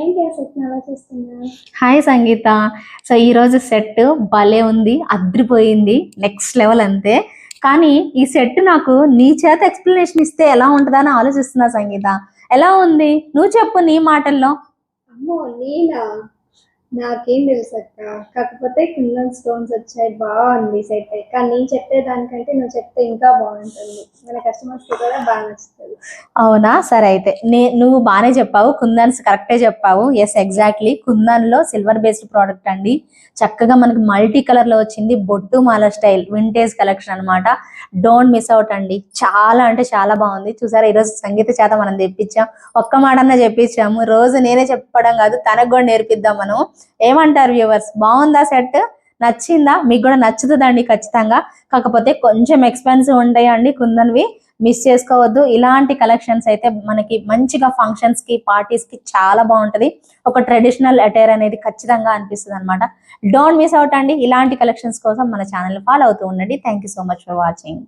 ఏంటి ఆ సెట్ అలా చూస్తున్నా? హాయ్ సంగీత. సో ఈరోజు సెట్ భలే ఉంది, అద్రిపోయింది, నెక్స్ట్ లెవెల్ అంతే. కానీ ఈ సెట్ నాకు నీ చేత ఎక్స్ప్లెనేషన్ ఇస్తే ఎలా ఉంటుందని ఆలోచిస్తున్నా సంగీత. ఎలా ఉంది నువ్వు చెప్పు నీ మాటల్లో. అమ్మో నేనా? నాకేం తెలుసు అక్క. కాకపోతే కుందన్ స్టోన్స్ వచ్చాయి, బాగుంది సెట్. కానీ నేను చెప్పేదానికంటే నువ్వు చెప్తే ఇంకా బాగుంటుంది, మన కస్టమర్స్ కి కూడా బాగా నచ్చుతుంది. అవునా, సరే అయితే నువ్వు బాగానే చెప్పావు, కుందన్స్ కరెక్టే చెప్పావు. ఎస్ ఎగ్జాక్ట్లీ, కుందన్ లో సిల్వర్ బేస్డ్ ప్రోడక్ట్ అండి. చక్కగా మనకి మల్టీ కలర్ లో వచ్చింది, బొట్టు మాల స్టైల్ వింటేజ్ కలెక్షన్ అన్నమాట. డోంట్ మిస్ అవుట్ అండి, చాలా అంటే చాలా బాగుంది. చూసారా, ఈరోజు సంగీత చేత మనం తెప్పించాం, ఒక్క మాటన్నా చెప్పించాము. రోజు నేనే చెప్పడం కాదు, తనకు కూడా నేర్పిద్దాం మనం. ఏమంటారు వ్యూవర్స్, బాగుందా సెట్? నచ్చిందా? మీకు కూడా నచ్చుతుందండి ఖచ్చితంగా. కాకపోతే కొంచెం ఎక్స్పెన్సివ్ ఉంటాయండి కుందన్వి, మిస్ చేసుకోవద్దు. ఇలాంటి కలెక్షన్స్ అయితే మనకి మంచిగా ఫంక్షన్స్ కి పార్టీస్ కి చాలా బాగుంటది. ఒక ట్రెడిషనల్ అటైర్ అనేది ఖచ్చితంగా అనిపిస్తుంది అనమాట. డోంట్ మిస్ అవుట్ అండి. ఇలాంటి కలెక్షన్స్ కోసం మన ఛానల్ ఫాలో అవుతూ ఉండండి. Thank you so much for watching.